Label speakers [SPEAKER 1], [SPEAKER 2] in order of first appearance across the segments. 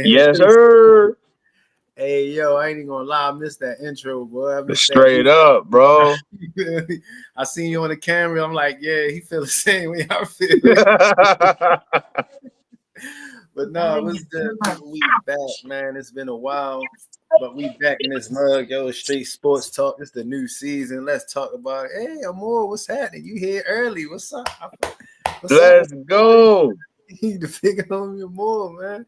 [SPEAKER 1] Yes, sir.
[SPEAKER 2] Hey, yo, I ain't even gonna lie, I missed that intro, boy. I missed
[SPEAKER 1] Straight up, bro.
[SPEAKER 2] I seen you on the camera. I'm like, yeah, he feel the same way I feel. But no, it was good. We back, man. It's been a while, but we back in this mug, yo. Straight sports talk. It's the new season. Let's talk about it. Hey, Amor, what's happening? You here early? What's up?
[SPEAKER 1] Let's go.
[SPEAKER 2] You need to figure on me more, man.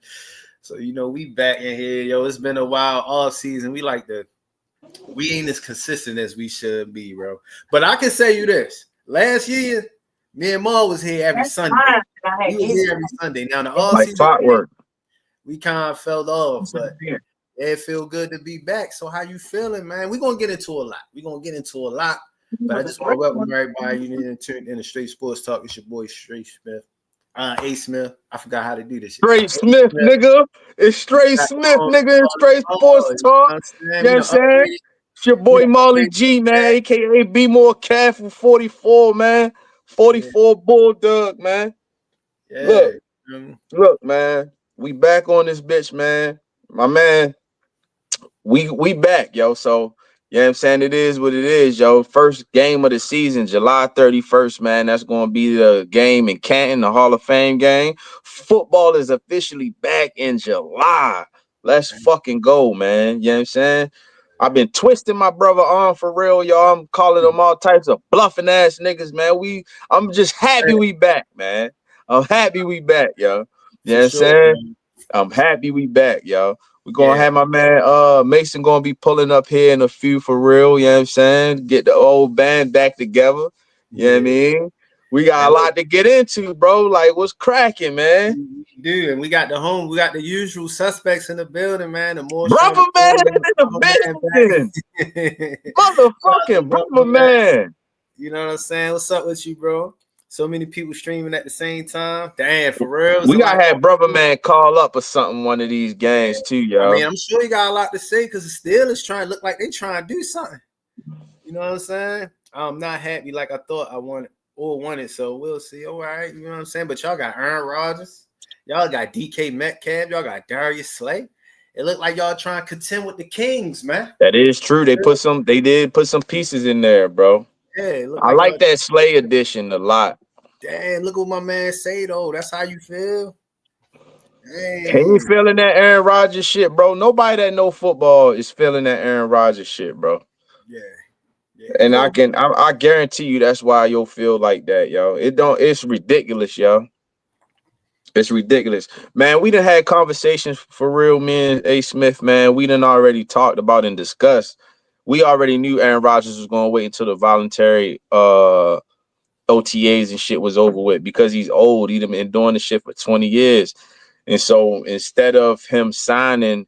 [SPEAKER 2] So we back in here, yo. It's been a while all season. We ain't as consistent as we should be, bro. But I can say you this: last year, me and Ma was here every Sunday. We was here every Sunday. Now the all season,
[SPEAKER 1] clockwork.
[SPEAKER 2] We kind of fell off, but it feel good to be back. So how you feeling, man? We're gonna get into a lot. But I just want to welcome everybody. You need to tune in the Straight Sports Talk. It's your boy Str8. A Smith. I forgot how to do this shit.
[SPEAKER 1] Str8, nigga. It's Str8, nigga. It's Straight Sports Talk. You know what I'm saying? It's your boy Molly G, man, aka Be More Careful 44, man. 44 Bulldog, man. Yeah. Look, man. We back on this bitch, man. My man. We back, yo. So you know what I'm saying? It is what it is, yo. First game of the season, July 31st, man. That's going to be the game in Canton, the Hall of Fame game. Football is officially back in July. Let's fucking go, man. You know what I'm saying? I've been twisting my brother arm for real, y'all. I'm calling them all types of bluffing ass niggas, man. I'm just happy we back, man. I'm happy we back, yo. You know what I'm saying? Man. I'm happy we back, yo. We're gonna have my man Mason gonna be pulling up here in a few for real, you know what I'm saying? Get the old band back together. You know what I mean? We got a lot to get into, bro. Like, what's cracking, man?
[SPEAKER 2] Dude, and we got the usual suspects in the building, man. The more
[SPEAKER 1] brother man in the building. Motherfucking brother man.
[SPEAKER 2] You know what I'm saying? What's up with you, bro? So many people streaming at the same time. Damn, for real.
[SPEAKER 1] We gotta have brother man call up or something one of these games too, yo.
[SPEAKER 2] I mean, I'm sure he got a lot to say because the Steelers trying to look like they trying to do something. You know what I'm saying? I'm not happy like I thought I wanted. So we'll see. All right, you know what I'm saying? But y'all got Aaron Rodgers, y'all got DK Metcalf, y'all got Darius Slay. It looked like y'all trying to contend with the Kings, man.
[SPEAKER 1] That is true. They did put some pieces in there, bro.
[SPEAKER 2] Yeah,
[SPEAKER 1] I like that Slay edition a lot.
[SPEAKER 2] Damn, look what my man say though. That's how you feel.
[SPEAKER 1] Hey. Can you feeling that Aaron Rodgers shit, bro? Nobody that know football is feeling that Aaron Rodgers shit, bro.
[SPEAKER 2] Yeah.
[SPEAKER 1] And I guarantee you that's why you'll feel like that, yo. It's ridiculous, yo. It's ridiculous. Man, we done had conversations for real, me and A. Smith, man. We done already talked about and discussed. We already knew Aaron Rodgers was gonna wait until the voluntary OTAs and shit was over with because he's old. He'd been doing the shit for 20 years. And so instead of him signing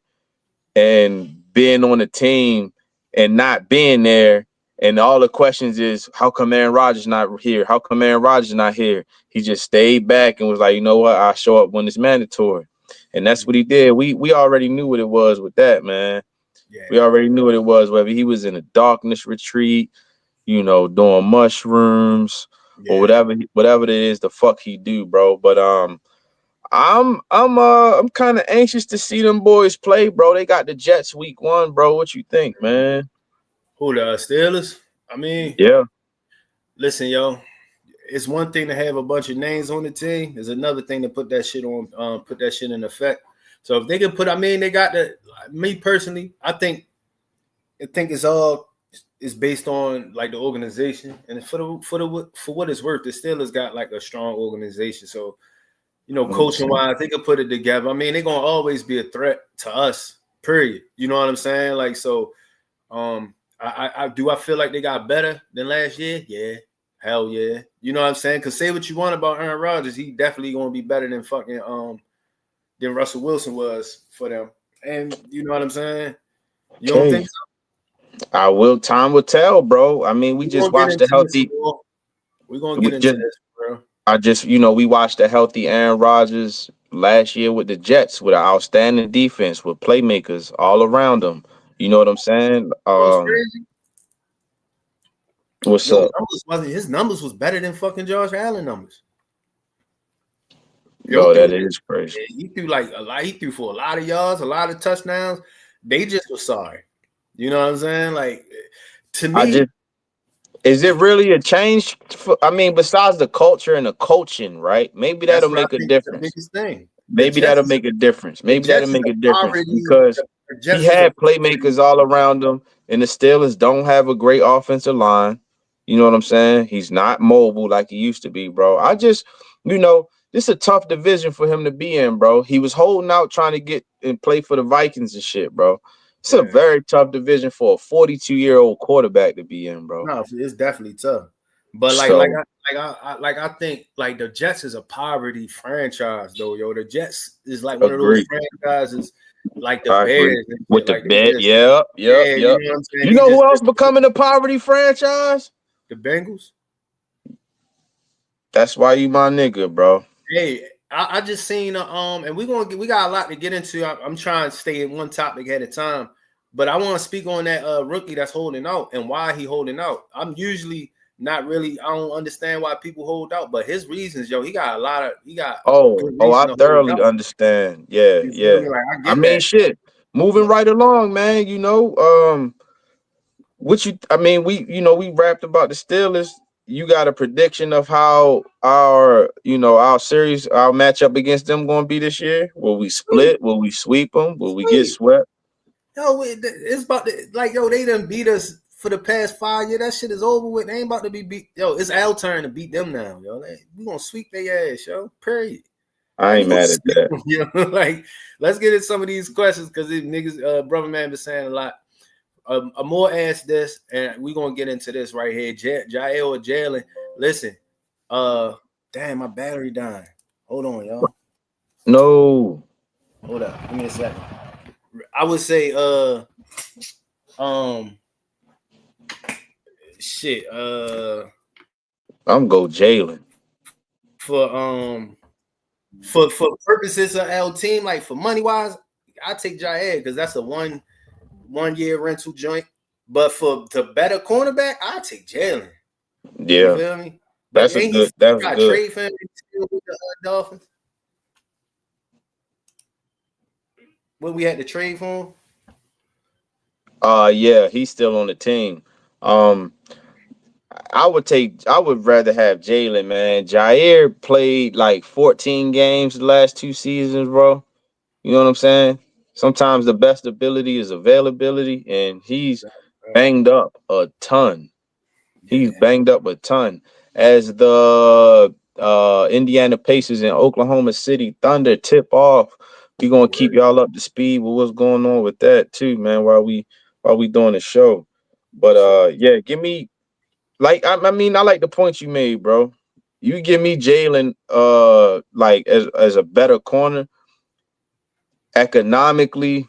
[SPEAKER 1] and being on the team and not being there, and all the questions is, how come Aaron Rodgers not here? How come Aaron Rodgers not here? He just stayed back and was like, you know what? I'll show up when it's mandatory. And that's what he did. We already knew what it was with that, man. Yeah. We already knew what it was, whether he was in a darkness retreat, doing mushrooms, or whatever it is the fuck he do, bro. But I'm kind of anxious to see them boys play, bro. They got the Jets week 1, bro. What you think, man?
[SPEAKER 2] Who, the Steelers? I mean,
[SPEAKER 1] yeah.
[SPEAKER 2] Listen, yo, it's one thing to have a bunch of names on the team. There's another thing to put that shit in effect. So if they can they got me personally, I think it's based on like the organization, and for what it's worth, the Steelers got like a strong organization. So, coaching wise, they could put it together. I mean, they're gonna always be a threat to us. Period. You know what I'm saying? Like, so, I feel like they got better than last year? Yeah. Hell yeah. You know what I'm saying? Because say what you want about Aaron Rodgers, he definitely going to be better than than Russell Wilson was for them. And you know what I'm saying? You don't think so?
[SPEAKER 1] Time will tell, bro. I mean, we just watched the healthy.
[SPEAKER 2] We're going to get into this, bro.
[SPEAKER 1] I just, we watched a healthy Aaron Rodgers last year with the Jets with an outstanding defense with playmakers all around them. You know what I'm saying?
[SPEAKER 2] It's crazy.
[SPEAKER 1] What's
[SPEAKER 2] Yo,
[SPEAKER 1] up?
[SPEAKER 2] his numbers was better than fucking Josh Allen numbers. Yo,
[SPEAKER 1] Yo, that is crazy.
[SPEAKER 2] he threw like a lot. He threw for a lot of yards, a lot of touchdowns. They just were sorry. You know what I'm saying? Like to me,
[SPEAKER 1] Is it really a change? I mean, besides the culture and the coaching, right? Maybe
[SPEAKER 2] that's
[SPEAKER 1] that'll
[SPEAKER 2] what I
[SPEAKER 1] make a
[SPEAKER 2] think is the
[SPEAKER 1] difference.
[SPEAKER 2] biggest thing.
[SPEAKER 1] Maybe that'll make a difference.
[SPEAKER 2] The
[SPEAKER 1] Maybe that'll
[SPEAKER 2] Jets is
[SPEAKER 1] make a
[SPEAKER 2] a
[SPEAKER 1] difference
[SPEAKER 2] poverty.
[SPEAKER 1] because
[SPEAKER 2] The
[SPEAKER 1] he
[SPEAKER 2] Jets is a
[SPEAKER 1] had playmakers all around him, and the Steelers don't have a great offensive line. You know what I'm saying? He's not mobile like he used to be, bro. This is a tough division for him to be in, bro. He was holding out trying to get and play for the Vikings and shit, bro. It's a very tough division for a 42-year-old quarterback to be in, bro.
[SPEAKER 2] No, it's definitely tough. But I think like the Jets is a poverty franchise though, yo. The Jets is like one of those franchises like the Bears
[SPEAKER 1] with the
[SPEAKER 2] like
[SPEAKER 1] bet. Yep.
[SPEAKER 2] You know what I'm saying?
[SPEAKER 1] You know who else becoming a poverty franchise?
[SPEAKER 2] The Bengals.
[SPEAKER 1] That's why you my nigga, bro.
[SPEAKER 2] Hey, I just seen and we got a lot to get into. I'm trying to stay in one topic at a time, but I want to speak on that rookie that's holding out and why he holding out. I'm usually not really. I don't understand why people hold out, but his reasons, yo, he got.
[SPEAKER 1] I thoroughly understand. Yeah.
[SPEAKER 2] Like, I mean,
[SPEAKER 1] shit. Moving right along, man. We rapped about the Steelers. You got a prediction of how our series, our matchup against them going to be this year? Will we split? Will we sweep them? Will we get swept?
[SPEAKER 2] Yo, it's about to, like, yo, they done beat us for the past 5 years. That shit is over with. They ain't about to be beat. Yo, it's our turn to beat them now, yo. We gonna sweep their ass, yo. Period.
[SPEAKER 1] I ain't mad at that.
[SPEAKER 2] Them, yo. Like, let's get into some of these questions because these niggas, brother man, been saying a lot. Amore asked this, and we gonna get into this right here. Jael or Jalen. Listen, damn, my battery dying. Hold on, y'all.
[SPEAKER 1] No.
[SPEAKER 2] Hold up. Give me a second. I would say, shit.
[SPEAKER 1] I'm go Jalen.
[SPEAKER 2] For purposes of our team, like for money wise, I take Jair because that's a one year rental joint. But for the better cornerback, I take Jalen.
[SPEAKER 1] Yeah,
[SPEAKER 2] you feel me?
[SPEAKER 1] But that's good. That's good.
[SPEAKER 2] Trade for him with the Dolphins. When we had to trade for him.
[SPEAKER 1] Yeah, he's still on the team. I would rather have Jalen, man. Jair played like 14 games the last 2 seasons, bro. You know what I'm saying? Sometimes the best ability is availability, and he's banged up a ton. He's banged up a ton. As the Indiana Pacers and Oklahoma City Thunder tip off, we're gonna keep y'all up to speed with what's going on with that too, man, while we doing the show. But yeah, give me I like the points you made, bro. You give me Jalen like as a better corner economically,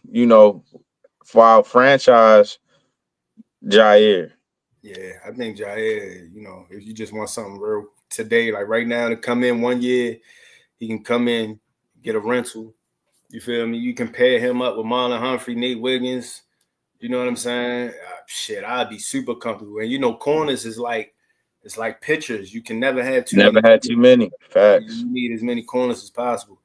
[SPEAKER 1] for our franchise, Jair.
[SPEAKER 2] Yeah, I think Jair, if you just want something real today, like right now, to come in 1 year, he can come in, get a rental. You feel me? You can pair him up with Marlon Humphrey, Nate Wiggins. You know what I'm saying? Shit, I'd be super comfortable. And corners is like, it's like pitchers. You can never have too
[SPEAKER 1] many. Had too many. Facts.
[SPEAKER 2] You need as many corners as possible.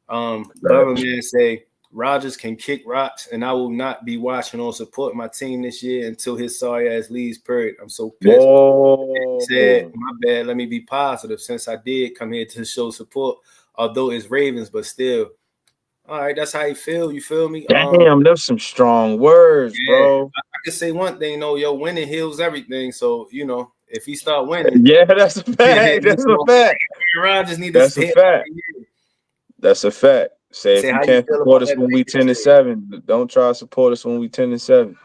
[SPEAKER 2] Brother man say Rodgers can kick rocks, and I will not be watching or support my team this year until his sorry ass leaves. Period. I'm so pissed.
[SPEAKER 1] Whoa.
[SPEAKER 2] He said, my bad. Let me be positive since I did come here to show support, although it's Ravens, but still. All right, that's how you feel. You feel me?
[SPEAKER 1] Damn, there's some strong words, bro.
[SPEAKER 2] I can say one thing, though. Winning heals everything. So, if he start winning.
[SPEAKER 1] Yeah, that's a fact. That's a fact.
[SPEAKER 2] Rodgers need
[SPEAKER 1] that's a fact. That's a fact. Say if you can't support us when we 10-7, don't try to support us when we 10-7.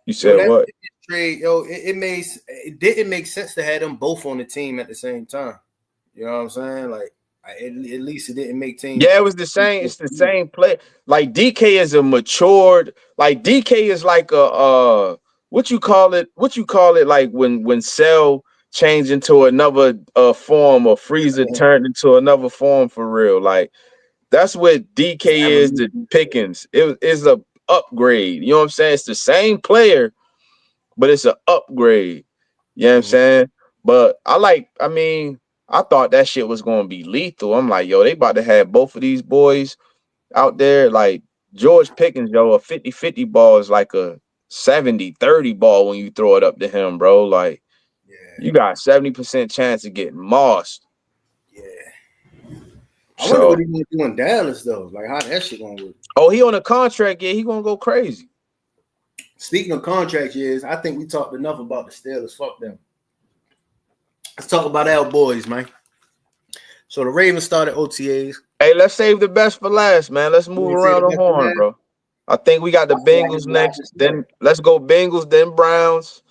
[SPEAKER 1] You said what?
[SPEAKER 2] Trade, it didn't make sense to have them both on the team at the same time. You know what I'm saying? Like, at least it didn't make teams.
[SPEAKER 1] Yeah, it was the same. It's the same play. Like DK is a matured. Like DK is like a what you call it? Like when Cell changed into another form, or Freezer turned into another form for real. Like that's what DK is to Pickens. It is a upgrade. You know what I'm saying? It's the same player, but it's an upgrade. You know what I'm saying? But I mean, I thought that shit was gonna be lethal. I'm like, yo, they about to have both of these boys out there. Like George Pickens, yo, a 50-50 ball is like a 70-30 ball when you throw it up to him, bro. Like you got 70% chance of getting mossed.
[SPEAKER 2] Yeah. I wonder what he's gonna do in Dallas though. Like how that shit gonna work.
[SPEAKER 1] Oh, he on a contract, yeah, he gonna go crazy.
[SPEAKER 2] Speaking of contract years, I think we talked enough about the Steelers. Fuck them. Let's talk about our boys, man. So the Ravens started OTAs.
[SPEAKER 1] Hey, let's save the best for last, man. Let's move around the horn, bro. I think we got the Bengals next. Then let's go Bengals, then Browns.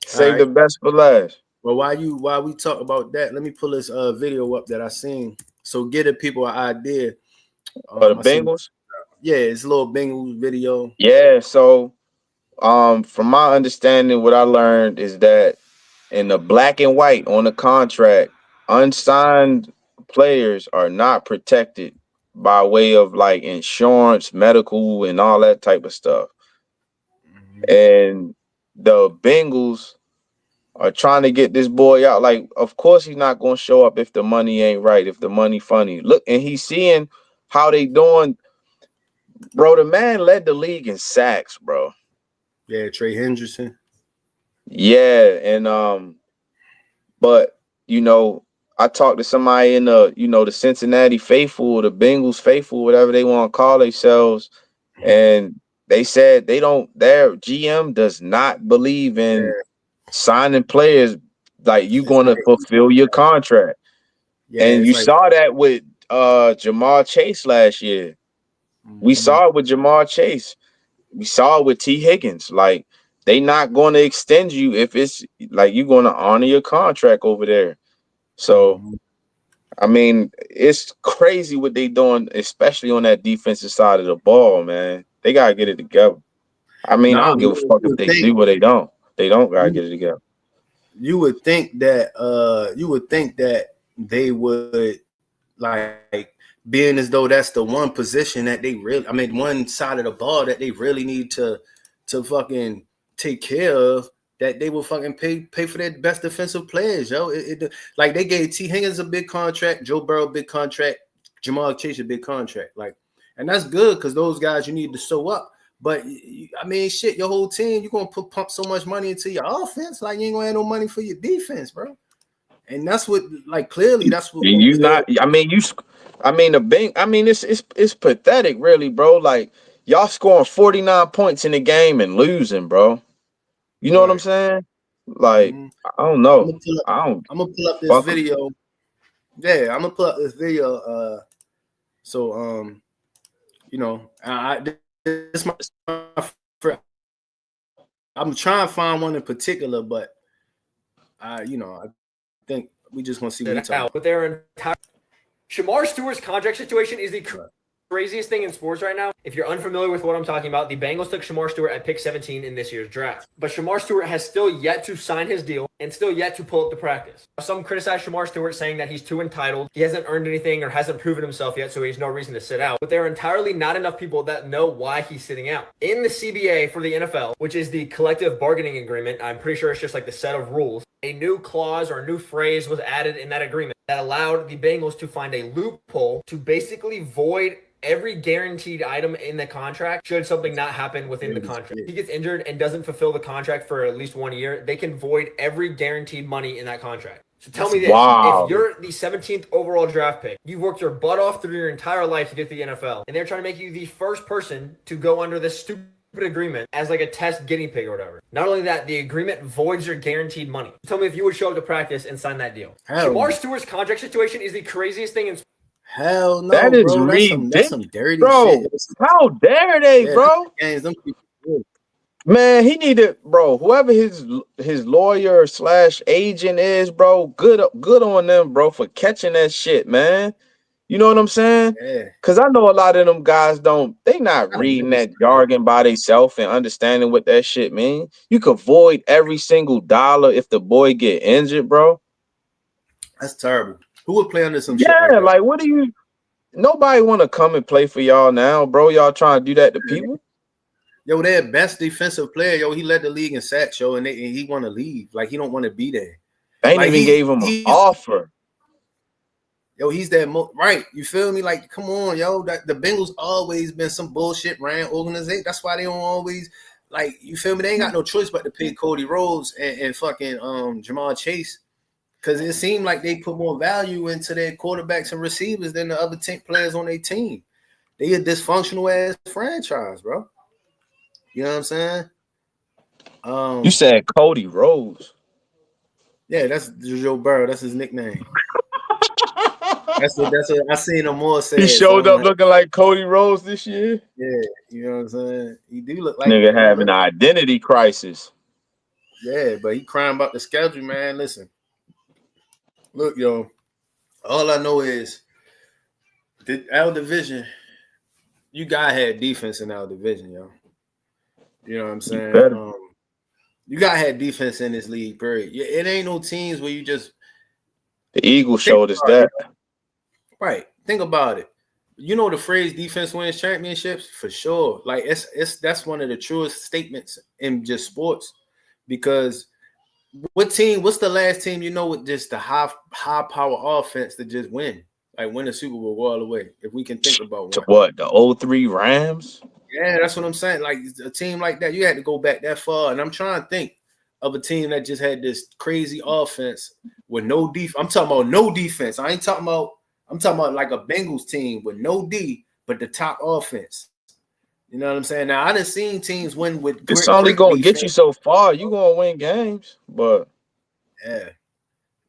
[SPEAKER 1] Save the best for last.
[SPEAKER 2] Well, while we talk about that, let me pull this video up that I seen. So get the people an idea.
[SPEAKER 1] The Bengals?
[SPEAKER 2] Yeah, it's a little Bengals video.
[SPEAKER 1] Yeah, so from my understanding, what I learned is that in the black and white on the contract, unsigned players are not protected by way of like insurance, medical, and all that type of stuff. And the Bengals are trying to get this boy out. Like, of course he's not going to show up if the money ain't right, if the money funny. Look, and he's seeing how they doing. Bro, the man led the league in sacks, bro.
[SPEAKER 2] Yeah, Trey Hendrickson.
[SPEAKER 1] Yeah, and but you know, I talked to somebody in the Cincinnati faithful, the Bengals faithful, whatever they want to call themselves, and they said their GM does not believe in signing players like you going to fulfill your contract. Yeah, and you saw that with Jamar Chase last year. We saw it with Jamar Chase. We saw it with T. Higgins. Like, they not going to extend you if it's like you're going to honor your contract over there. So, I mean, it's crazy what they doing, especially on that defensive side of the ball, man. They got to get it together. I mean, I don't give a fuck if they do or they don't. They don't got to get it together.
[SPEAKER 2] You would think that they would, like, being as though that's the one position that they really, I mean, one side of the ball that they really need to fucking take care of, that they will fucking pay for their best defensive players, yo. Like they gave T. Higgins a big contract, Joe Burrow a big contract, Jamar Chase a big contract, like, and that's good because those guys you need to sew up. But I mean, shit, your whole team, you're gonna pump so much money into your offense, like you ain't gonna have no money for your defense, bro. And that's what, like, clearly that's what
[SPEAKER 1] you not. I mean, it's pathetic, really, bro. Like y'all scoring 49 points in the game and losing, bro. You know what I'm saying? Like, I don't know.
[SPEAKER 2] I'm gonna pull up this video. Yeah, I'm gonna pull up this video. So you know, this my I'm trying to find one in particular, but I think we just gonna see what it's out.
[SPEAKER 3] But their entire Shamar Stewart's contract situation is the craziest thing in sports right now. If you're unfamiliar with what I'm talking about, the Bengals took Shamar Stewart at pick 17 in this year's draft. But Shamar Stewart has still yet to sign his deal and still yet to pull up to practice. Some criticize Shamar Stewart saying that he's too entitled. He hasn't earned anything or hasn't proven himself yet, so he has no reason to sit out. But there are entirely not enough people that know why he's sitting out. In the CBA for the NFL, which is the collective bargaining agreement, I'm pretty sure it's just like the set of rules, a new clause or a new phrase was added in that agreement that allowed the Bengals to find a loophole to basically void every guaranteed item in the contract should something not happen within the contract. If he gets injured and doesn't fulfill the contract for at least 1 year, they can void every guaranteed money in that contract. So tell me this, if you're the 17th overall draft pick, you've worked your butt off through your entire life to get to the NFL, and they're trying to make you the first person to go under this stupid agreement as like a test guinea pig or whatever. Not only that, the agreement voids your guaranteed money. Tell me if you would show up to practice and sign that deal. Shamar Stewart's contract situation is the craziest thing in sports.
[SPEAKER 2] Hell no,
[SPEAKER 1] that is
[SPEAKER 2] bro.
[SPEAKER 1] ridiculous.
[SPEAKER 2] That's some dirty
[SPEAKER 1] bro.
[SPEAKER 2] shit.
[SPEAKER 1] How dare they, bro? Man, he needed, bro. Whoever his lawyer / agent is, bro. Good on them, bro, for catching that shit, man. You know what I'm saying?
[SPEAKER 2] Yeah.
[SPEAKER 1] Because I know a lot of them guys they not reading that jargon by themselves and understanding what that shit means. You could void every single dollar if the boy get injured, bro.
[SPEAKER 2] That's terrible. Who would play under some shit
[SPEAKER 1] Yeah,
[SPEAKER 2] like that?
[SPEAKER 1] like what do you? Nobody want to come and play for y'all now, bro. Y'all trying to do that to people?
[SPEAKER 2] Yo, their best defensive player, yo, he led the league in sacks, yo, and he want to leave. Like he don't want to be there.
[SPEAKER 1] They ain't
[SPEAKER 2] Like
[SPEAKER 1] even gave him an offer.
[SPEAKER 2] Yo, he's that right. You feel me? Like, come on, yo. That the Bengals always been some bullshit ran organization. That's why they don't always like. You feel me? They ain't got no choice but to pay Cody Rhodes and fucking Jamal Chase, because it seemed like they put more value into their quarterbacks and receivers than the other 10 players on their team. They a dysfunctional ass franchise, bro. You know what I'm saying?
[SPEAKER 1] You said Cody Rhodes.
[SPEAKER 2] Yeah, that's Joe Burrow. That's his nickname. That's what I seen him more say.
[SPEAKER 1] He showed up looking like Cody Rhodes this year.
[SPEAKER 2] Yeah, you know what I'm saying? He do look like
[SPEAKER 1] nigga having an identity crisis.
[SPEAKER 2] Yeah, but he crying about the schedule, man. Listen, look, yo. All I know is our division. You gotta have defense in our division, yo. You know what I'm saying? You gotta have defense in this league, period. It ain't no teams where you just.
[SPEAKER 1] The Eagles showed us that.
[SPEAKER 2] Right. Think about it. You know the phrase "defense wins championships" for sure. Like that's one of the truest statements in just sports. Because what's the last team you know with just the high power offense to just win? Like win the Super Bowl all the way. If we can think about one.
[SPEAKER 1] What, the 03 Rams?
[SPEAKER 2] Yeah, that's what I'm saying. Like a team like that, you had to go back that far. And I'm trying to think of a team that just had this crazy offense with no defense. I'm talking about no defense. I'm talking about like a Bengals team with no D, but the top offense. You know what I'm saying? Now I done seen teams win with.
[SPEAKER 1] It's only gonna get you so far. You gonna win games, but
[SPEAKER 2] yeah,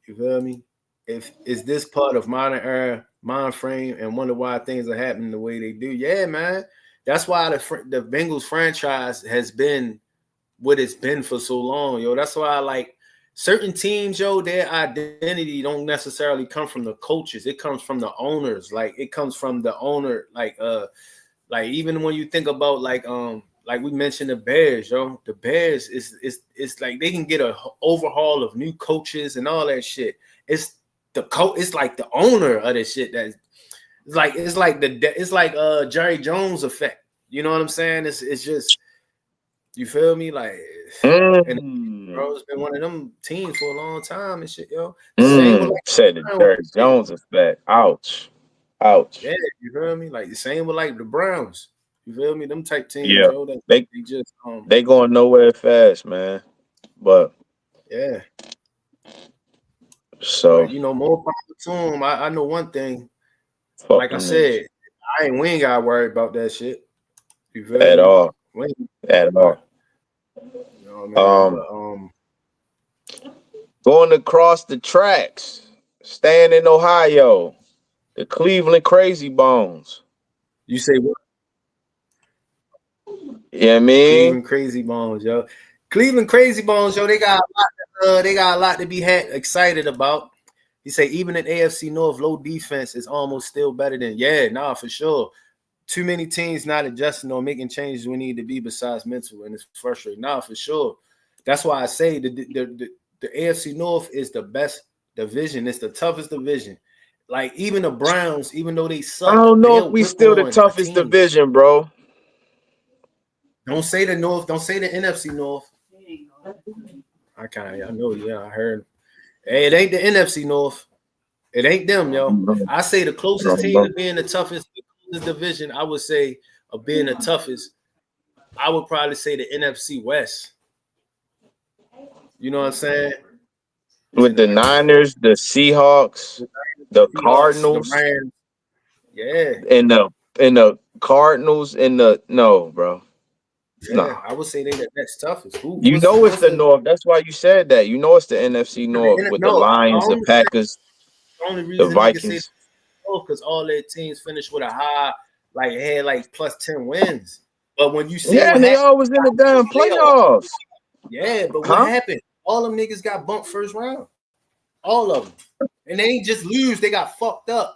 [SPEAKER 2] you feel me? If is this part of modern era mind frame and wonder why things are happening the way they do? Yeah, man. That's why the Bengals franchise has been what it's been for so long, yo. That's why I like certain teams, yo, their identity don't necessarily come from the coaches. It comes from the owners. Like it comes from the owner. Like even when you think about like we mentioned the Bears, yo, the Bears is like they can get a overhaul of new coaches and all that shit. It's the it's like the owner of this shit that it's like Jerry Jones effect. You know what I'm saying? It's just, you feel me? Like, and bro, it's been one of them teams for a long time and shit, yo.
[SPEAKER 1] Said the Jerry Jones effect. Ouch.
[SPEAKER 2] Yeah, you feel me? Like the same with like the Browns. You feel me? Them type teams,
[SPEAKER 1] yeah.
[SPEAKER 2] yo,
[SPEAKER 1] they just they going nowhere fast, man. But
[SPEAKER 2] yeah.
[SPEAKER 1] So
[SPEAKER 2] but, you know, more power to them. I know one thing. Like I said, we ain't gotta worry about that shit. You feel
[SPEAKER 1] at
[SPEAKER 2] me?
[SPEAKER 1] all. At all.
[SPEAKER 2] You know what I mean?
[SPEAKER 1] Going across the tracks, staying in Ohio, the Cleveland Crazy Bones.
[SPEAKER 2] You say what?
[SPEAKER 1] Yeah, I mean
[SPEAKER 2] Cleveland Crazy Bones, yo. Cleveland Crazy Bones, yo. They got a lot to be excited about. He say even in AFC North, low defense is almost still better than for sure. Too many teams not adjusting or making changes we need to be besides mental, and it's frustrating. For sure. That's why I say the AFC North is the best division. It's the toughest division. Like even the Browns, even though they suck,
[SPEAKER 1] I don't know if we still the toughest division, bro.
[SPEAKER 2] Don't say the North. Don't say the NFC North. I know. Yeah, I heard. Hey, it ain't the NFC North. It ain't them, yo. I say the closest team to being the toughest division, I would say, of being the toughest, I would probably say the NFC West. You know what I'm saying?
[SPEAKER 1] With the Niners, the Seahawks, the Cardinals,
[SPEAKER 2] the Rams. Yeah.
[SPEAKER 1] And the Cardinals and no, bro.
[SPEAKER 2] Yeah, no. I would say they the next toughest.
[SPEAKER 1] It's the North. That's why you said that. You know it's the NFC North with the Lions, the Packers, the Vikings.
[SPEAKER 2] Because all their teams finished with a high, had plus 10 wins. But when you see,
[SPEAKER 1] and they always in the damn playoffs.
[SPEAKER 2] Yeah, but what happened? All them niggas got bumped first round. All of them, and they ain't just lose; they got fucked up.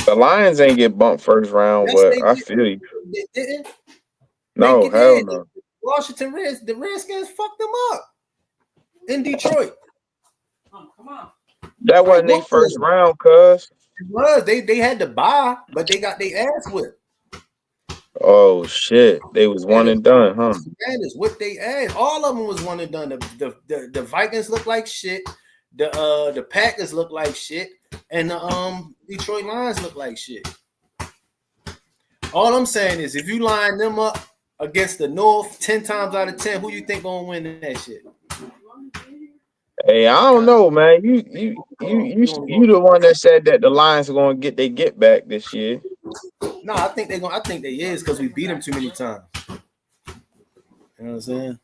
[SPEAKER 1] The Lions ain't get bumped first round,
[SPEAKER 2] Yes,
[SPEAKER 1] but
[SPEAKER 2] they
[SPEAKER 1] I
[SPEAKER 2] did.
[SPEAKER 1] feel you.
[SPEAKER 2] They didn't.
[SPEAKER 1] No,
[SPEAKER 2] They
[SPEAKER 1] hell
[SPEAKER 2] did.
[SPEAKER 1] no.
[SPEAKER 2] Washington the Redskins fucked them up in Detroit.
[SPEAKER 1] That wasn't their first round, cuz.
[SPEAKER 2] It was. They had to buy, but they got their ass whipped.
[SPEAKER 1] Oh shit. They was one and done, huh?
[SPEAKER 2] Commanders whipped their ass. All of them was one and done. The Vikings look like shit. The Packers look like shit. And the Detroit Lions look like shit. All I'm saying is if you line them up against the North 10 times out of 10, who you think gonna win that shit?
[SPEAKER 1] Hey, I don't know, man. You the one that said that the Lions are gonna get they get back this year.
[SPEAKER 2] No, I think they is because we beat them too many times. You know what I'm saying?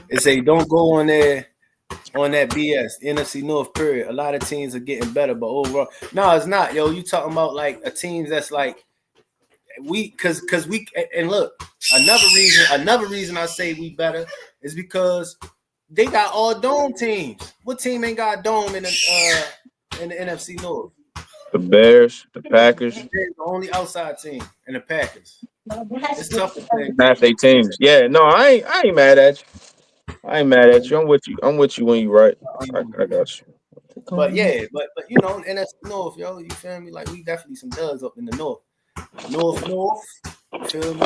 [SPEAKER 2] It say don't go on there on that BS. NFC North period. A lot of teams are getting better, but overall, no, it's not, yo. You talking about like a team that's like because we and look, another reason I say we better is because they got all dome teams. What team ain't got dome in the NFC North?
[SPEAKER 1] The Bears, the Packers.
[SPEAKER 2] They're the only outside team, and the Packers. It's tough to play.
[SPEAKER 1] Half their teams. Yeah, no, I ain't mad at you. I ain't mad at you. I'm with you. I'm with you when you right. I got you.
[SPEAKER 2] But yeah, but you know, NFC North, yo, you feel me? Like we definitely some duds up in the North. North, you feel me?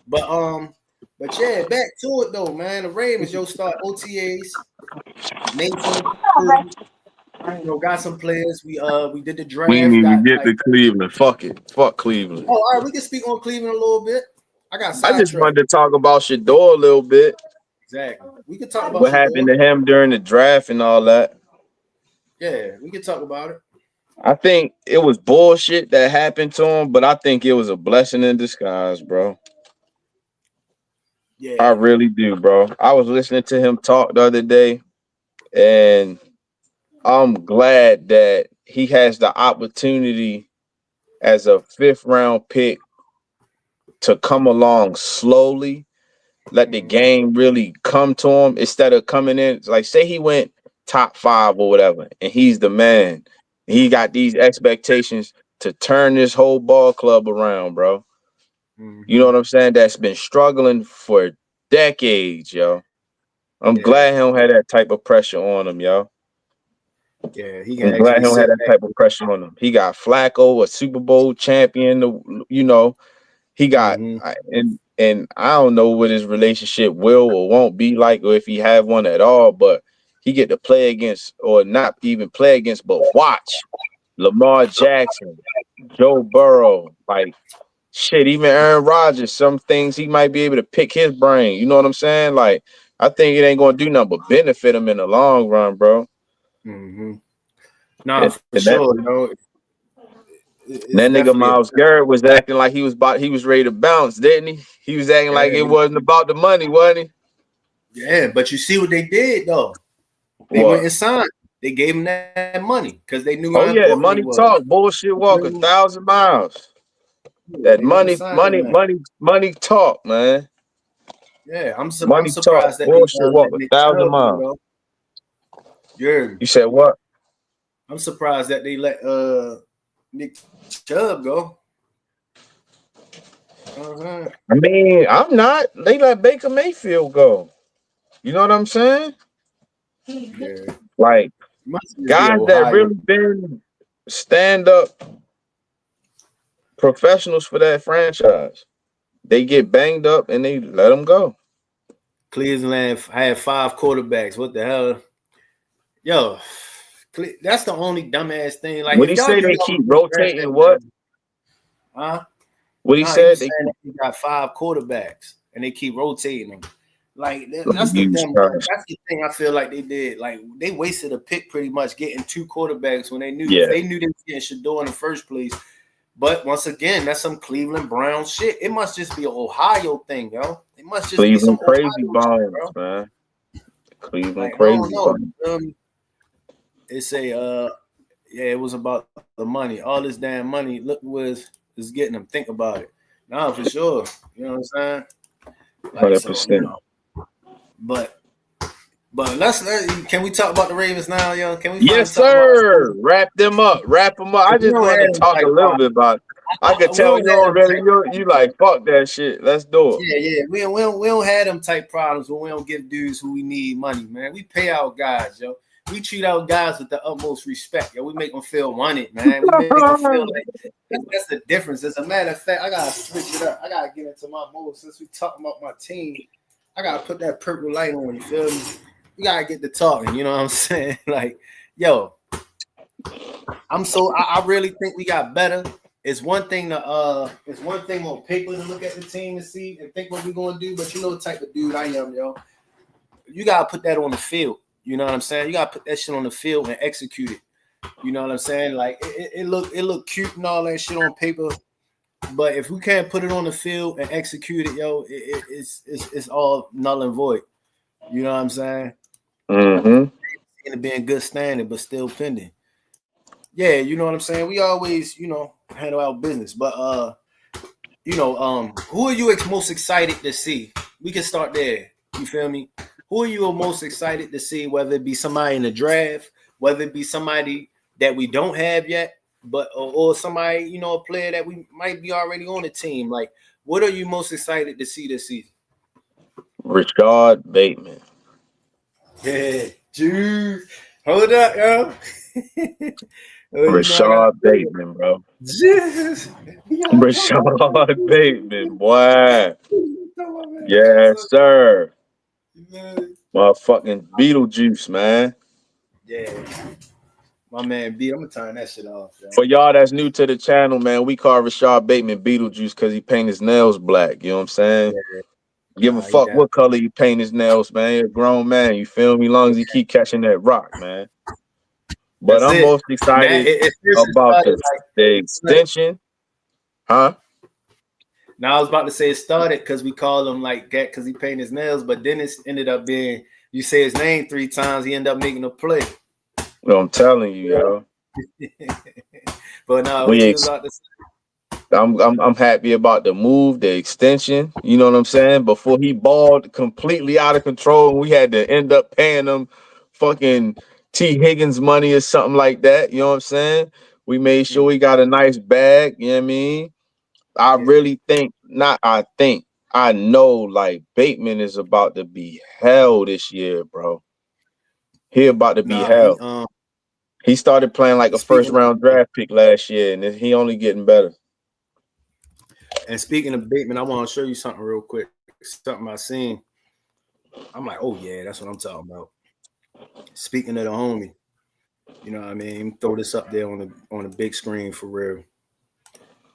[SPEAKER 2] But yeah, back to it though, man. The Ravens, yo, start OTAs. Nathan, got some players. We did the draft.
[SPEAKER 1] We didn't even get to Cleveland. Fuck it. Fuck Cleveland.
[SPEAKER 2] Oh, all right, we can speak on Cleveland a little bit. I
[SPEAKER 1] just wanted to talk about Shador a little bit.
[SPEAKER 2] Exactly. We can talk about
[SPEAKER 1] what happened to him during the draft and all that.
[SPEAKER 2] Yeah, we can talk about it.
[SPEAKER 1] I think it was bullshit that happened to him, but I think it was a blessing in disguise, bro.
[SPEAKER 2] Yeah.
[SPEAKER 1] I really do, bro. I was listening to him talk the other day, and I'm glad that he has the opportunity as a 5th round pick to come along slowly, let the game really come to him instead of coming in. Like, say he went top 5 or whatever, and he's the man. He got these expectations to turn this whole ball club around, bro. Mm-hmm. You know what I'm saying? That's been struggling for decades, yo. I'm glad he don't have that type of pressure on him, yo.
[SPEAKER 2] Yeah,
[SPEAKER 1] I'm glad he don't have that type of pressure on him. He got Flacco, a Super Bowl champion, you know. He got and I don't know what his relationship will or won't be like, or if he have one at all, but he get to play against, or not even play against, but watch Lamar Jackson, Joe Burrow, like shit, even Aaron Rodgers, some things he might be able to pick his brain. You know what I'm saying? Like, I think it ain't gonna do nothing but benefit him in the long run, bro.
[SPEAKER 2] Nah, for sure, you know.
[SPEAKER 1] That nigga Myles Garrett was acting like he was ready to bounce, didn't he? He was acting like it wasn't about the money, wasn't
[SPEAKER 2] he? Yeah, but you see what they did though. They went and signed. They gave him that money because they knew.
[SPEAKER 1] Oh yeah, money talk, bullshit walk 1,000 miles. That money talk, man.
[SPEAKER 2] Yeah, I'm surprised that
[SPEAKER 1] bullshit walk 1,000 miles. You said what?
[SPEAKER 2] I'm surprised that they let Nick Chubb go.
[SPEAKER 1] I mean, I'm not. They let Baker Mayfield go. You know what I'm saying?
[SPEAKER 2] Yeah.
[SPEAKER 1] Like guys that really been stand-up professionals for that franchise. They get banged up and they let them go.
[SPEAKER 2] Cleveland had 5 quarterbacks. What the hell? Yo, that's the only dumbass thing. Like,
[SPEAKER 1] what he say, they keep rotating what?
[SPEAKER 2] Huh?
[SPEAKER 1] What he said?
[SPEAKER 2] They got 5 quarterbacks and they keep rotating them. Like, that's the thing I feel like they did. Like, they wasted a pick pretty much getting 2 quarterbacks when they knew they were getting Shador in the first place. But once again, that's some Cleveland Brown shit. It must just be an Ohio thing, yo. It must just be some
[SPEAKER 1] crazy bones, man. Cleveland crazy bones.
[SPEAKER 2] It's it was about the money. All this damn money. Look is getting them. Think about it. Nah, for sure. You know what I'm saying? Like,
[SPEAKER 1] 100%.
[SPEAKER 2] So, but But can we talk about the Ravens now, yo? Can we?
[SPEAKER 1] Yes, sir. Wrap them up. I just wanted to talk a little bit about it. I could tell you already. You like fuck that shit. Let's do it.
[SPEAKER 2] Yeah. We don't have them type problems when we don't give dudes who we need money, man. We pay our guys, yo. We treat our guys with the utmost respect, yo. We make them feel wanted, man. We make them feel like that's the difference. As a matter of fact, I gotta switch it up. I gotta get into my mode since we talking about my team. I gotta put that purple light on. You feel me? We gotta get to talking. You know what I'm saying? Like, yo, I really think we got better. It's one thing on paper to look at the team and see and think what we're gonna do, but you know the type of dude I am, yo. You gotta put that on the field. You know what I'm saying? You gotta put that shit on the field and execute it. You know what I'm saying? Like it look cute and all that shit on paper, but if we can't put it on the field and execute it, yo, it's all null and void. You know what I'm saying?
[SPEAKER 1] Mm-hmm.
[SPEAKER 2] Gonna be in good standing, but still pending. Yeah, you know what I'm saying? We always, handle our business. But who are you most excited to see? We can start there. You feel me? Who are you most excited to see, whether it be somebody in the draft, whether it be somebody that we don't have yet, but or somebody, a player that we might be already on the team? Like, what are you most excited to see this season?
[SPEAKER 1] Rashad Bateman.
[SPEAKER 2] Yeah, Juice. Hold up, yo.
[SPEAKER 1] Rashad Bateman, bro. Rashad Bateman, boy. Yes, sir. Motherfucking Beetlejuice, man.
[SPEAKER 2] Yeah. My man B, I'm gonna turn that shit off. Yo.
[SPEAKER 1] For y'all that's new to the channel, man, we call Rashad Bateman Beetlejuice because he paint his nails black. You know what I'm saying? Yeah. Give a fuck what color you paint his nails, man. You're a grown man. You feel me? As long as he keep catching that rock, man. But I'm most excited about the extension. Huh?
[SPEAKER 2] Now I was about to say it started because we call him like that because he painted his nails, but then it ended up being you say his name 3 times, he ended up making a play.
[SPEAKER 1] Well, I'm telling you, yo.
[SPEAKER 2] But no,
[SPEAKER 1] I'm happy about the move, the extension. You know what I'm saying? Before he balled completely out of control, and we had to end up paying him fucking T. Higgins money or something like that. You know what I'm saying? We made sure we got a nice bag. You know what I mean? I know like Bateman is about to be hell this year, bro. He about to be hell. He started playing like a first-round draft pick last year, and he only getting better.
[SPEAKER 2] And speaking of Bateman, I want to show you something real quick. Something I seen. I'm like, oh yeah, that's what I'm talking about. Speaking of the homie, you know what I mean? Throw this up there on the big screen for real.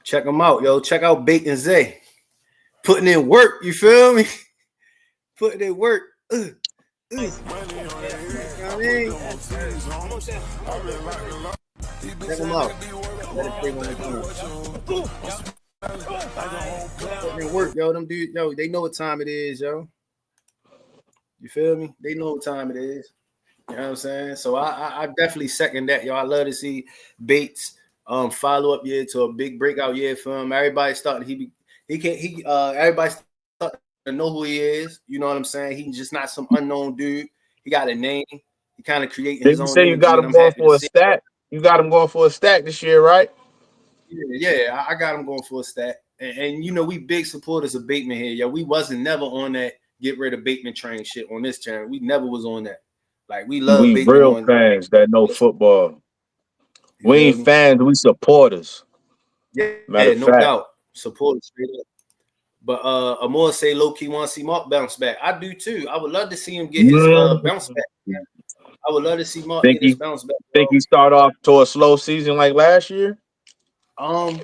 [SPEAKER 2] Check them out, yo. Check out Bacon Zay. Putting in work, you feel me? Putting in work. You know what I mean? Check them out. Putting in work, yo. Them dudes, yo, they know what time it is, yo. You feel me? They know what time it is. You know what I'm saying? So I definitely second that, yo. I love to see Bates follow up year to a big breakout year for him. Everybody starting everybody starting to know who he is. You know what I'm saying? He's just not some unknown dude. He got a name. He kind of creating his own.
[SPEAKER 1] You say you got him going for a stack. You got him going for a stack this year, right?
[SPEAKER 2] Yeah, I got him going for a stack. And we big supporters of Bateman here, yo. We wasn't never on that get rid of Bateman train shit on this channel. We never was on that. Like we love Bateman.
[SPEAKER 1] Real fans that know football. We ain't fans, we supporters.
[SPEAKER 2] Yeah, no doubt. Supporters straight up. But Amor say low key want to see Mark bounce back. I do too. I would love to see him get his bounce back. I would love to see Mark get his bounce back.
[SPEAKER 1] Think he start off to a slow season like last year?
[SPEAKER 2] I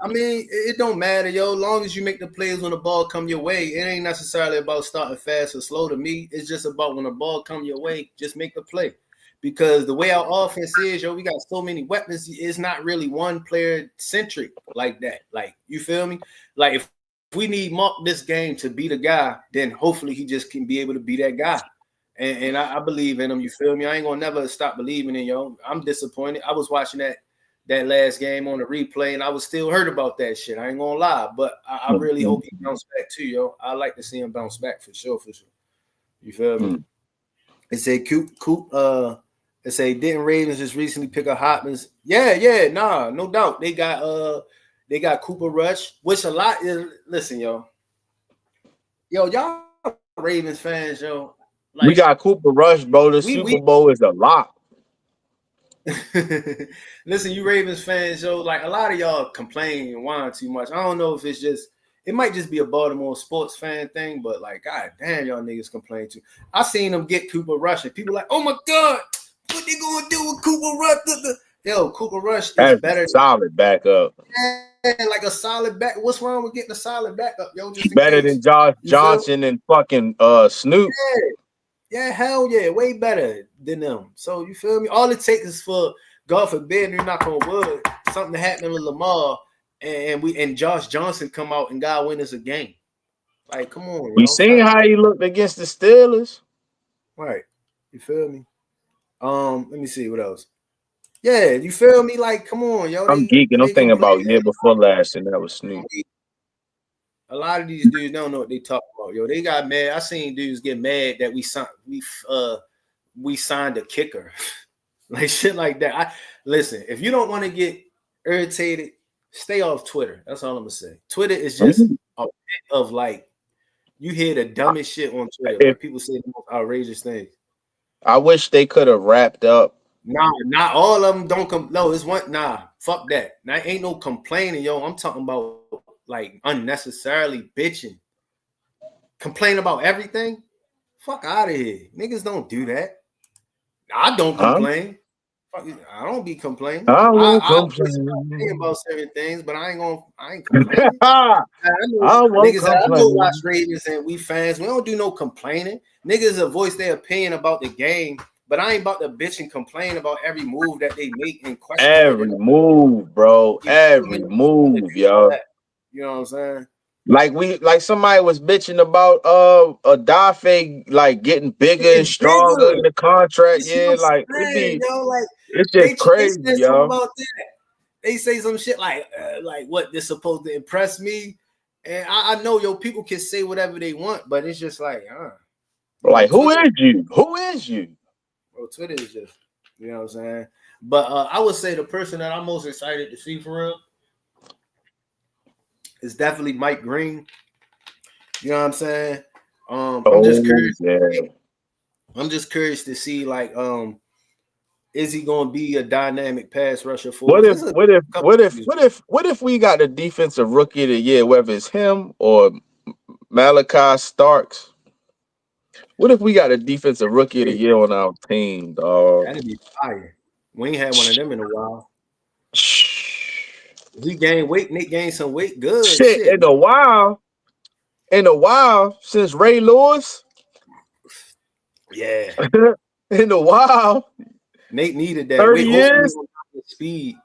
[SPEAKER 2] mean, it don't matter, yo. As long as you make the plays when the ball come your way, it ain't necessarily about starting fast or slow to me. It's just about when the ball come your way, just make the play. Because the way our offense is, yo, we got so many weapons. It's not really one player centric like that. Like, you feel me? Like, if we need Mark this game to be the guy, then hopefully he just can be able to be that guy. And I believe in him. You feel me? I ain't gonna never stop believing in yo. I'm disappointed. I was watching that last game on the replay, and I was still hurt about that shit. I ain't gonna lie, but I really hope he bounce back too, yo. I like to see him bounce back for sure. You feel me? They say they say didn't Ravens just recently pick up Hopkins? Yeah, nah, no doubt. They got Cooper Rush, which a lot is. Listen, y'all Ravens fans, yo. Like,
[SPEAKER 1] we got Cooper Rush, bro. The Super Bowl is a lot.
[SPEAKER 2] Listen, you Ravens fans, yo, like a lot of y'all complain and whine too much. I don't know if it's just, it might just be a Baltimore sports fan thing, but like, god damn, y'all niggas complain too. I seen them get Cooper Rush, and people like, oh my god, what they gonna do with Cooper Rush? Yo, Cooper Rush is better.
[SPEAKER 1] Solid backup.
[SPEAKER 2] Yeah, like a solid back. What's wrong with getting a solid backup, yo? Just
[SPEAKER 1] better than Josh Johnson and fucking Snoop.
[SPEAKER 2] Yeah, hell yeah, way better than them. So you feel me? All it takes is for, God forbid, you're not on wood, something to happen with Lamar, and Josh Johnson come out and God win us a game. Like, come on,
[SPEAKER 1] we seen how he looked against the Steelers.
[SPEAKER 2] Right. You feel me? Let me see what else. Yeah, you feel me? Like, come on, yo.
[SPEAKER 1] I'm geeking. I'm thinking about year before last, and that was Snoop.
[SPEAKER 2] A lot of these dudes don't know what they talk about, yo. They got mad. I seen dudes get mad that we signed a kicker, like shit like that. Listen, if you don't want to get irritated, stay off Twitter. That's all I'm gonna say. Twitter is just a bit of like, you hear the dumbest shit on Twitter. Like people say the most outrageous things.
[SPEAKER 1] I wish they could have wrapped up.
[SPEAKER 2] Nah, not all of them don't come. No, it's one. Nah, fuck that. Now ain't no complaining, yo. I'm talking about like unnecessarily bitching. Complain about everything. Fuck out of here. Niggas don't do that. I don't complain. I don't be complaining. I complain about certain things, but I ain't complaining. I know watch Ravens and we fans. We don't do no complaining. Niggas will voice their opinion about the game, but I ain't about to bitch and complain about every move that they make and question
[SPEAKER 1] every move, bro. Every move, yo.
[SPEAKER 2] You know what I'm saying?
[SPEAKER 1] Like somebody was bitching about Adafe like getting bigger and stronger in the contract. Yeah, like it's just crazy, yo.
[SPEAKER 2] About that. They say some shit like what this supposed to impress me, and I know people can say whatever they want, but it's just like
[SPEAKER 1] like who is you? Who is you?
[SPEAKER 2] Bro, Twitter is just, you know what I'm saying. But I would say the person that I'm most excited to see for real is definitely Mike Green. You know what I'm saying? I'm just curious. Yeah. I'm just curious to see like is he gonna be a dynamic pass rusher for
[SPEAKER 1] what if we got the defensive rookie of the year, whether it's him or Malachi Starks? What if we got a defensive rookie of the year on our team, dog?
[SPEAKER 2] That'd be fire. We ain't had one of them in a while. He gained weight. Nick gained some weight. Good shit.
[SPEAKER 1] In a while since Ray Lewis.
[SPEAKER 2] Yeah.
[SPEAKER 1] In a while.
[SPEAKER 2] Nate needed that.
[SPEAKER 1] 30 years.
[SPEAKER 2] Speed.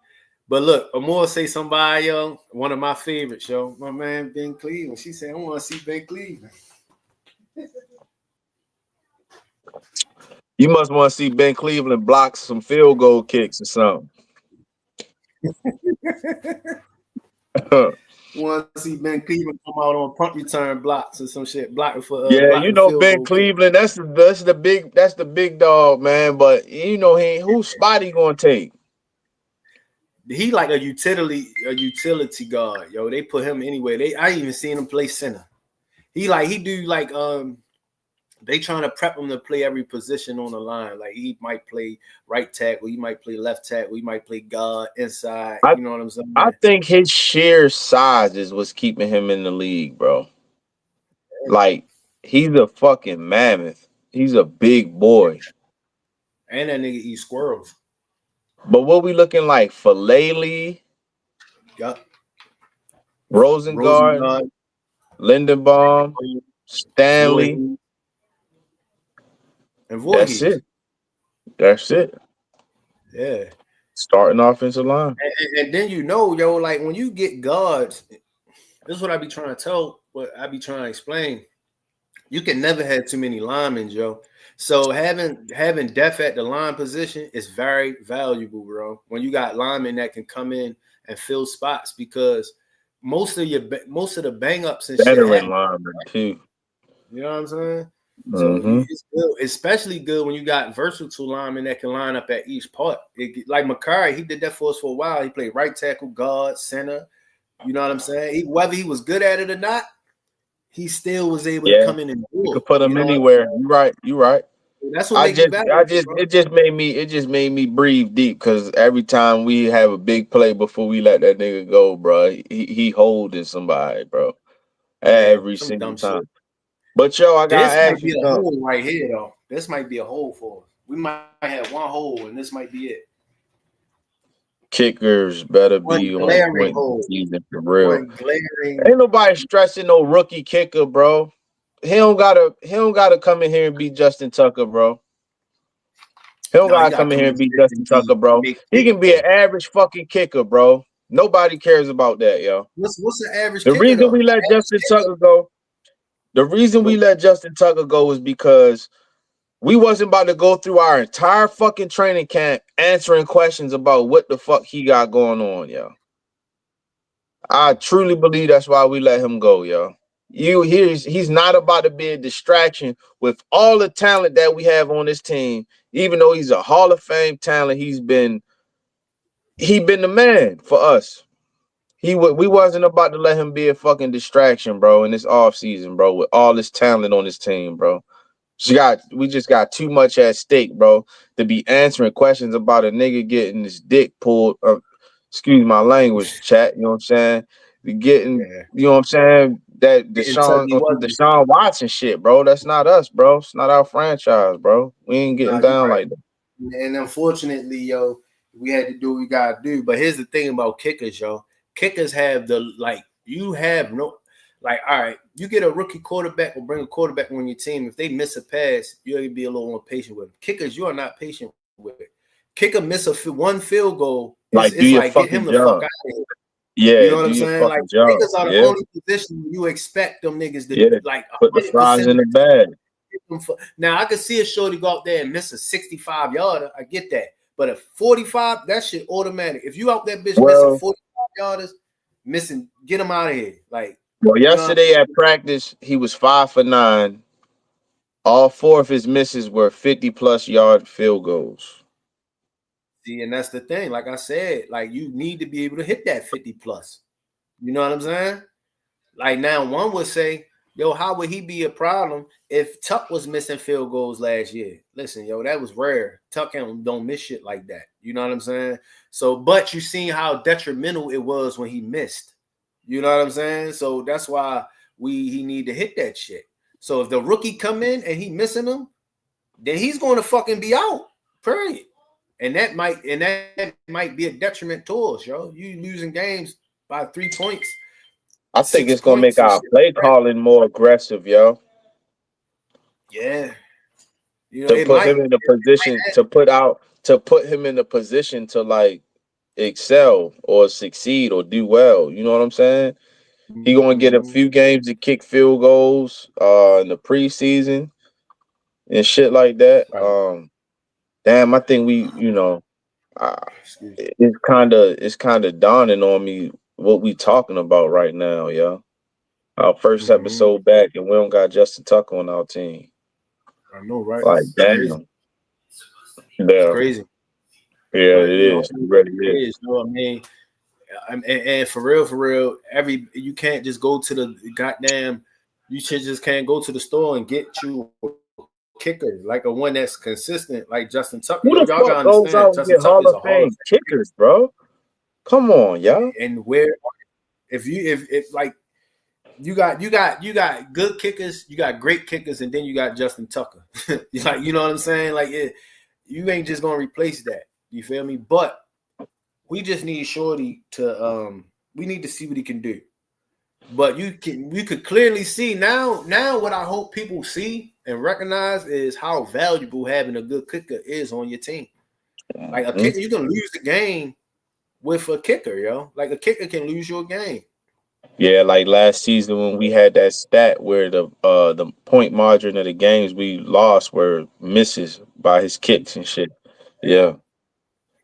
[SPEAKER 2] But look, Amore say somebody, yo, one of my favorites, yo. My man Ben Cleveland. She said, I want to see Ben Cleveland.
[SPEAKER 1] You must want to see Ben Cleveland block some field goal kicks or something.
[SPEAKER 2] Want to see Ben Cleveland come out on punt return blocks or some shit, blocking for
[SPEAKER 1] you know Ben Cleveland. That's the big dog, man. But you know whose spot he gonna take?
[SPEAKER 2] He like a utility guard, yo. They put him anywhere. I ain't even seen him play center. He they trying to prep him to play every position on the line. Like he might play right tackle, he might play left tackle, he might play guard inside. You know what I'm saying?
[SPEAKER 1] I think his sheer size is what's keeping him in the league, bro. Like he's a fucking mammoth. He's a big boy.
[SPEAKER 2] And that nigga eats squirrels.
[SPEAKER 1] But what we looking like? Falele?
[SPEAKER 2] Yup.
[SPEAKER 1] Rosengard, Lindenbaum, Stanley.
[SPEAKER 2] And Voorhees.
[SPEAKER 1] That's it.
[SPEAKER 2] Yeah.
[SPEAKER 1] Starting offensive line.
[SPEAKER 2] And then yo, like when you get guards, this is what I be trying to tell, what I be trying to explain. You can never have too many linemen, Joe. So having depth at the line position is very valuable, bro. When you got linemen that can come in and fill spots, because most of the bang ups and
[SPEAKER 1] veteran linemen too.
[SPEAKER 2] You know what I'm saying? So it's good, especially good when you got versatile linemen that can line up at each part. Like Makari, he did that for us for a while. He played right tackle, guard, center. You know what I'm saying? Whether he was good at it or not, he still was able to come in and do it.
[SPEAKER 1] You could put him anywhere. You're right. You're right.
[SPEAKER 2] That's what makes it valuable.
[SPEAKER 1] It just made me breathe deep because every time we have a big play before we let that nigga go, bro, he holding somebody, bro, every single time. Shit. But yo, I gotta ask you something. This might be a hole
[SPEAKER 2] right here, though. This might be a hole for us. We might have one hole, and this might be it.
[SPEAKER 1] Kickers better be on point season for real. Ain't nobody stressing no rookie kicker, bro. He don't gotta come in here and be Justin Tucker, bro. He don't gotta come in here and be Justin Tucker, bro. He can be an average fucking kicker, bro. Nobody cares about that, yo.
[SPEAKER 2] What's the average?
[SPEAKER 1] The reason we let Justin Tucker go. The reason we let Justin Tucker go is because we wasn't about to go through our entire fucking training camp answering questions about what the fuck he got going on, yo. I truly believe that's why we let him go, yo. He's not about to be a distraction with all the talent that we have on this team. Even though he's a Hall of Fame talent, he been the man for us. We wasn't about to let him be a fucking distraction, bro, in this offseason, bro, with all this talent on this team, bro. We just got too much at stake, bro, to be answering questions about a nigga getting his dick pulled. Excuse my language, chat. You know what I'm saying? You know what I'm saying? That Deshaun Watson shit, bro. That's not us, bro. It's not our franchise, bro. We ain't getting down like that.
[SPEAKER 2] And unfortunately, yo, we had to do what we gotta do. But here's the thing about kickers, yo. Kickers have all right, you get a rookie quarterback or bring a quarterback on your team. If they miss a pass, you're gonna be a little more patient with them. Kickers, you are not patient with it. Kicker miss one field goal. It's like get him the fuck out of here.
[SPEAKER 1] Yeah,
[SPEAKER 2] you know what I'm saying? Like kickers are the only position you expect them niggas to like
[SPEAKER 1] put the fries in the bag.
[SPEAKER 2] Now I could see a shorty go out there and miss a 65-yarder. I get that. But a 45, that shit automatic. If you out that bitch missing 45 yarders, get him out of here. Like,
[SPEAKER 1] yesterday at practice, he was 5 for 9. All 4 of his misses were 50+ yard field goals.
[SPEAKER 2] See, and that's the thing. Like I said, like you need to be able to hit that 50+. You know what I'm saying? Like now, one would say, yo, how would he be a problem if Tuck was missing field goals last year? Listen, yo, that was rare. Tuck don't miss shit like that. You know what I'm saying? So, but you seen how detrimental it was when he missed. You know what I'm saying? So that's why he need to hit that shit. So if the rookie come in and he missing them, then he's going to fucking be out. Period. And that might be a detriment to us, yo. You losing games by 3 points.
[SPEAKER 1] I think it's gonna make our play calling more aggressive, yo.
[SPEAKER 2] Yeah. You know,
[SPEAKER 1] to put him in a position to like excel or succeed or do well. You know what I'm saying? He gonna get a few games to kick field goals in the preseason and shit like that.
[SPEAKER 2] Right.
[SPEAKER 1] Damn, I think it's kind of dawning on me what we talking about right now, yo. Our first episode back, and we don't got Justin Tucker on our team.
[SPEAKER 2] I know, right?
[SPEAKER 1] Like, damn.
[SPEAKER 2] It's crazy.
[SPEAKER 1] Yeah, but, it is. It really is.
[SPEAKER 2] You know what I mean? And for real, you can't just go to the goddamn. You just can't go to the store and get you a kicker like a one that's consistent, like Justin Tucker.
[SPEAKER 1] Who the fuck goes out and get Hall of Fame kickers, bro? Come on, y'all.
[SPEAKER 2] And where, if like. You got good kickers, you got great kickers, and then you got Justin Tucker. Like, you know what I'm saying? Like, you ain't just gonna replace that. You feel me? But we just need Shorty to we need to see what he can do. But we could clearly see now what I hope people see and recognize is how valuable having a good kicker is on your team. Like a kicker, you can lose the game with a kicker, yo. Like a kicker can lose you a game.
[SPEAKER 1] Yeah, like last season when we had that stat where the point margin of the games we lost were misses by his kicks and shit. Yeah.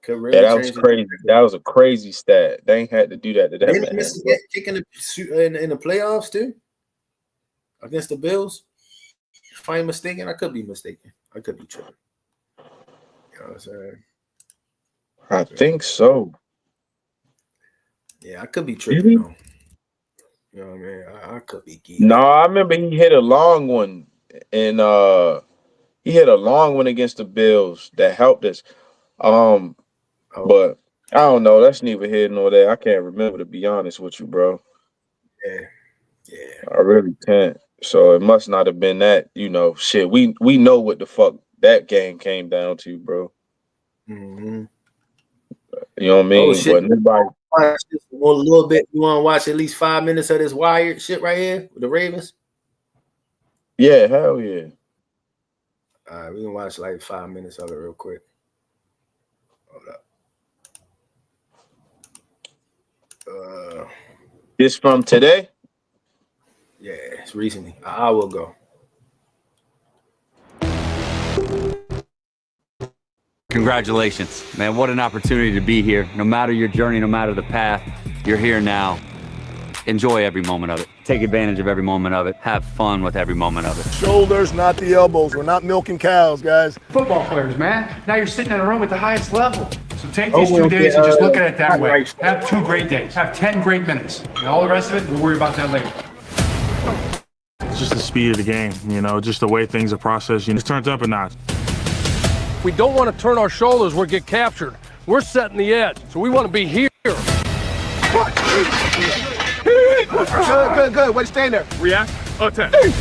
[SPEAKER 2] Really
[SPEAKER 1] that was crazy. That was a crazy stat. They ain't had to do that to that man.
[SPEAKER 2] Kicking in the playoffs too against the Bills. I ain't mistaken, I could be mistaken. I could be tripping. You know what I'm saying?
[SPEAKER 1] I think so.
[SPEAKER 2] Yeah, I could be tripping though. You know what I mean? I could be geeking.
[SPEAKER 1] No, I remember he hit a long one, and he hit a long one against the Bills that helped us. But I don't know. That's neither here nor there. I can't remember, to be honest with you, bro.
[SPEAKER 2] Yeah.
[SPEAKER 1] I really can't. So it must not have been that. Shit. We know what the fuck that game came down to, bro.
[SPEAKER 2] Mm-hmm.
[SPEAKER 1] You know what I mean?
[SPEAKER 2] Oh shit!
[SPEAKER 1] But nobody.
[SPEAKER 2] A little bit. You want to watch at least 5 minutes of this Wired shit right here with the Ravens?
[SPEAKER 1] Yeah, hell yeah.
[SPEAKER 2] All right, we can watch like 5 minutes of it real quick. Hold up.
[SPEAKER 1] This from today?
[SPEAKER 2] Yeah, it's recently. I will go.
[SPEAKER 4] Congratulations, man. What an opportunity to be here. No matter your journey, no matter the path, you're here now. Enjoy every moment of it. Take advantage of every moment of it. Have fun with every moment of it.
[SPEAKER 5] Shoulders, not the elbows. We're not milking cows, guys.
[SPEAKER 6] Football players, man. Now you're sitting in a room at the highest level. So take these 2 days and just look at it that way. Have 2 great days. Have 10 great minutes. And all the rest of it, we'll worry about that later.
[SPEAKER 7] It's just the speed of the game, just the way things are processed. It's turned up a notch.
[SPEAKER 8] If we don't want to turn our shoulders, we'll get captured. We're setting the edge, so we want to be here.
[SPEAKER 5] Good. Wait, stand there.
[SPEAKER 7] React, attack.
[SPEAKER 5] Good.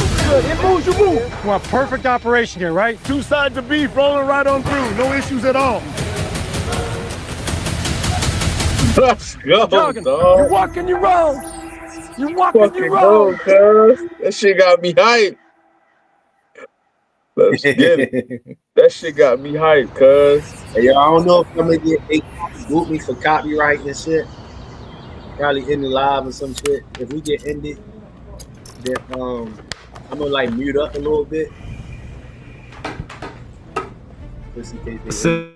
[SPEAKER 5] It moves, you move.
[SPEAKER 8] We want perfect operation here, right?
[SPEAKER 5] 2 sides of beef rolling right on through. No issues at all.
[SPEAKER 1] Let's go,
[SPEAKER 8] Jogging.
[SPEAKER 1] dog.
[SPEAKER 8] You're walking your rounds. You're walking
[SPEAKER 1] Fucking
[SPEAKER 8] your
[SPEAKER 1] go,
[SPEAKER 8] rounds.
[SPEAKER 1] cuz. That shit got me hyped. Let's get it. That shit got me hyped, cuz.
[SPEAKER 2] Hey, yo, I don't know if I'm gonna get boot me for copyright and shit. Probably end the live or some shit. If we get ended, then I'm gonna like mute up a little bit. Just in case they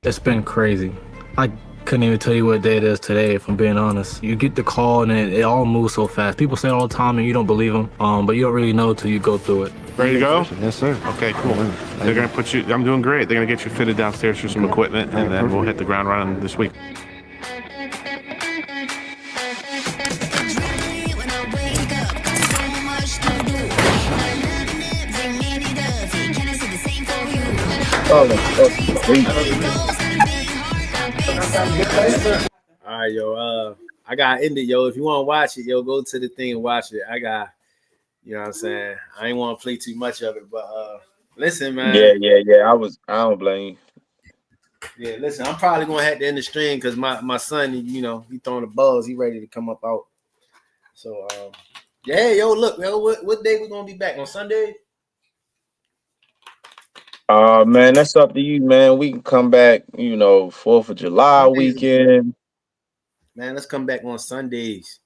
[SPEAKER 9] It's been crazy. I couldn't even tell you what day it is today, if I'm being honest. You get the call and it all moves so fast. People say it all the time and you don't believe them, but you don't really know till you go through it.
[SPEAKER 7] Ready to go?
[SPEAKER 10] Yes, sir.
[SPEAKER 7] Okay, cool. They're going to put you, I'm doing great. They're going to get you fitted downstairs for some equipment, and then we'll hit the ground running this week.
[SPEAKER 2] All right, yo. I got ended, yo. If you want to watch it, yo, go to the thing and watch it. You know what I'm saying? I ain't want to play too much of it, but listen, man.
[SPEAKER 1] Yeah. I don't blame you.
[SPEAKER 2] Yeah, listen, I'm probably gonna have to end the stream because my son, he throwing the balls. He ready to come up out. So yeah, yo, look, yo, what day we gonna be back on Sunday?
[SPEAKER 1] Man, that's up to you, man. We can come back, 4th of July weekend.
[SPEAKER 2] Man, let's come back on Sundays.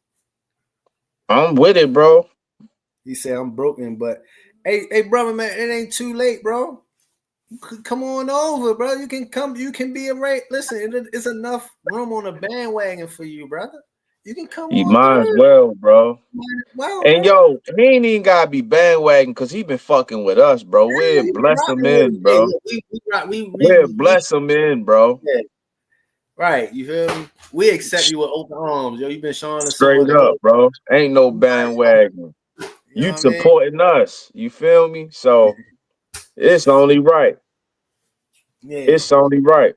[SPEAKER 1] I'm with it, bro.
[SPEAKER 2] He said I'm broken, but hey, brother, man, it ain't too late, bro. Come on over, bro. You can come. You can be a rate. Listen, it's enough room on the bandwagon for you, brother. You can come.
[SPEAKER 1] You might as well, bro. And yo, he ain't even gotta be bandwagon because he been fucking with us, bro. We'll bless him in, bro. We'll bless him in, bro.
[SPEAKER 2] Yeah. Right, you feel me? We accept you with open arms, yo. You been showing us
[SPEAKER 1] straight up, bro. Ain't no bandwagon. You supporting us. You feel me? So it's only right.
[SPEAKER 2] Yeah.
[SPEAKER 1] It's only right.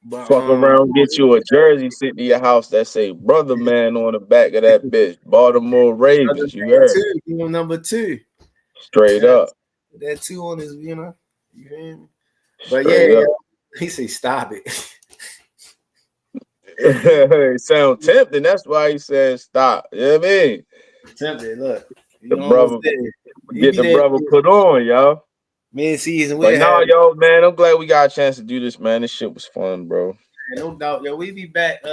[SPEAKER 2] But,
[SPEAKER 1] fuck around, get you a jersey sitting in your house that say "Brother Man" on the back of that bitch. Baltimore Ravens. You heard?
[SPEAKER 2] Number 2.
[SPEAKER 1] Straight up.
[SPEAKER 2] That 2 on his, you hear me? But
[SPEAKER 1] Straight
[SPEAKER 2] yeah, he say stop it.
[SPEAKER 1] It sound tempting. That's why he said stop. You know what I mean?
[SPEAKER 2] Tempted. Look,
[SPEAKER 1] the brother get the brother put on, y'all.
[SPEAKER 2] Mid-season,
[SPEAKER 1] but no, yo, man, I'm glad we got a chance to do this, man. This shit was fun, bro.
[SPEAKER 2] Yeah, no doubt, yo. We be back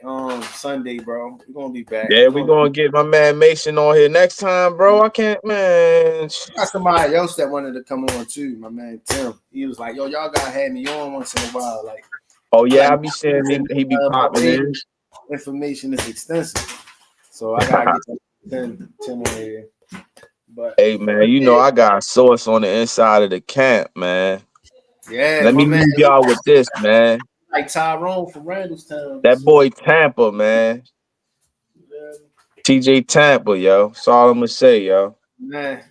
[SPEAKER 2] on Sunday, bro. We're gonna be back.
[SPEAKER 1] Yeah, we're gonna get my man Mason on here next time, bro. I can't, man.
[SPEAKER 2] Got somebody else that wanted to come on too, my man Tim. He was like, yo, y'all gotta have me on once in a while. Like,
[SPEAKER 1] oh yeah, I be saying he be popping in.
[SPEAKER 2] Information is extensive. So I gotta 10 on here. But
[SPEAKER 1] Hey man, you know I got a source on the inside of the camp, man.
[SPEAKER 2] yeah,
[SPEAKER 1] Let
[SPEAKER 2] my
[SPEAKER 1] me
[SPEAKER 2] man,
[SPEAKER 1] leave y'all with this, man.
[SPEAKER 2] like Tyrone from Randallstown.
[SPEAKER 1] That boy Tampa, man. TJ Tampa, yo. That's all I'm gonna say, yo.
[SPEAKER 2] Man.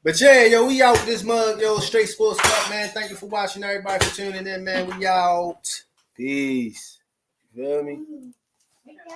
[SPEAKER 2] But yeah, yo, we out this mug, yo. Straight Sports Talk, man. Thank you for watching, everybody, for tuning in, man. We out. Peace. You feel me?